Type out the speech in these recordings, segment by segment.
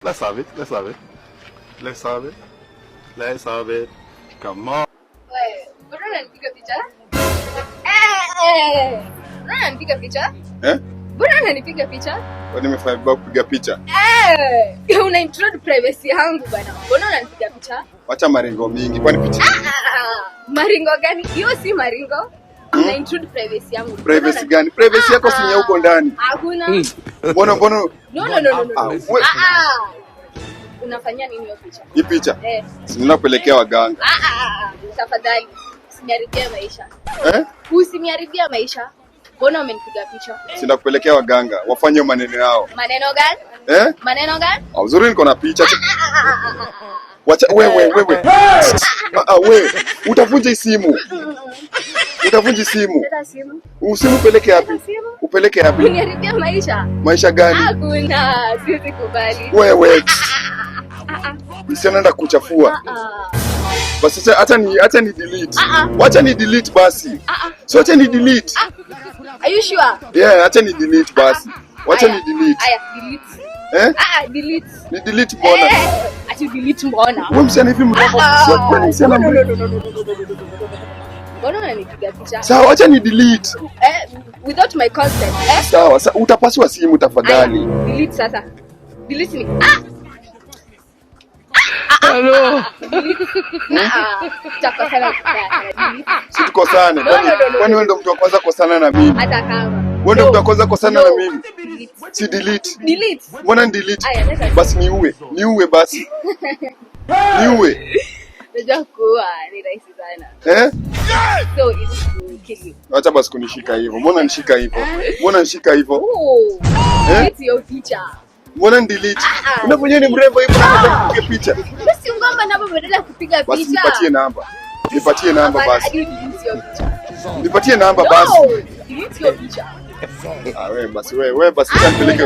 Let's have it. Let's have it. Let's have it. Let's have it. Come on. Wewe, mbona unanipiga picha? Mbona unanipiga picha? Mbona unanipiga picha? Kwani nimefanya kupiga picha? Una intrude privacy yangu bana. Mbona unanipiga picha? Acha maringo mingi. Kwani picha? Maringo gani? Hiyo si maringo. Una intrude privacy yangu. Privacy gani? Privacy yako si huko ndani. Hakuna. Mbona? No. Unafanya nini hiyo picha? Hii picha? Ninapelekea waganga. Tafadhali usiniharibie maisha. Usiniharibie maisha. Mbona umenipiga picha? Sina kupelekea waganga. Wafanye maneno yao. Maneno gani? Maneno gani? Uzuri niko na picha. Wacha wewe. Wewe utavunja simu. Utavunja simu. Leta simu. Usimupeleke wapi? Upeleke wapi? Uniharibia maisha. Maisha gani? Hakuna, siwezi kubali. Wewe. Nisianaenda kuchafua. Basi acha ni delete. Wacha ni delete basi. So acha ni delete. Are you sure? Yeah, acha ni delete basi. Wacha ni delete. Aya, delete. Delete. Ni delete mbona? Ati delete mbona? Wewe msiana hivi mrembo. Sio kwani msiana. No. Mbona unanipiga picha? Sawa, acha ni delete. Without my consent. Sawa, utapaswa simu tafadhali. Delete sasa. Delete ni. Hello. Tutakosana. Si tukosane. Kwani wewe ndio mtu wa kwanza kukosana na mimi? Hata kama. Wewe ndio mtu wa kwanza kukosana na mimi. Si delete. Delete. Mbona delete? Basi niue basi. Niue. Unajua kuwa ni rahisi sana. So it's to kill you. Acha basi kunishika hivyo. Mbona nishika hivyo? Delete your picha. Mbona delete? Unafanya ni mrembo hivyo na kupiga picha. Basi ungomba namba badala ya kupiga picha. Basi nipatie namba basi. Nipatie namba No, basi. delete your picha. Wewe basi nipeleke.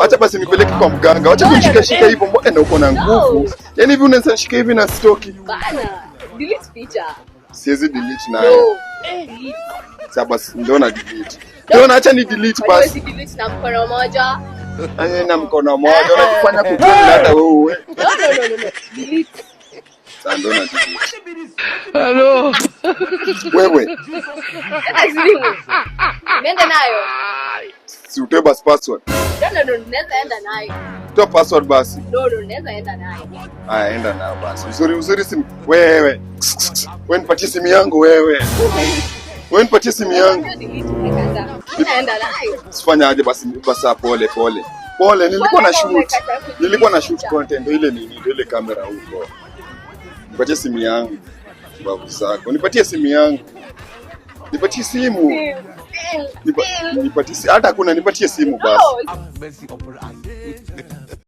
Acha basi nipeleke kwa mganga. Acha kunishika hivyo mbona uko na nguvu. Yaani hivi unaweza nishika hivi na stoki. Bana, delete picha. Siwezi delete nayo. Sasa basi ndio na delete. Ndio acha ni delete basi. Siwezi delete na mkono mmoja. Na mkono mmoja unajifanya kukuna hata wewe. No. Delete. Sasa ndio na delete. Hello. Wewe. Azimu. Nenda nayo. Si utoe basi password. No, nenda enda nayo. Toa password basi. No, nenda enda nayo. Haya, enda nayo basi. Uzuri simu. Wewe nipatie simu yangu wewe. Wewe nipatie simu yangu. Nenda nayo. Sifanya aje basi pole. Pole, nilikuwa na shoot content ile kamera huko. Nipatie simu yangu. Babu zako. Nipatie simu yangu. Nipatie simu. Nipatie hata kuna nipatie simu basi.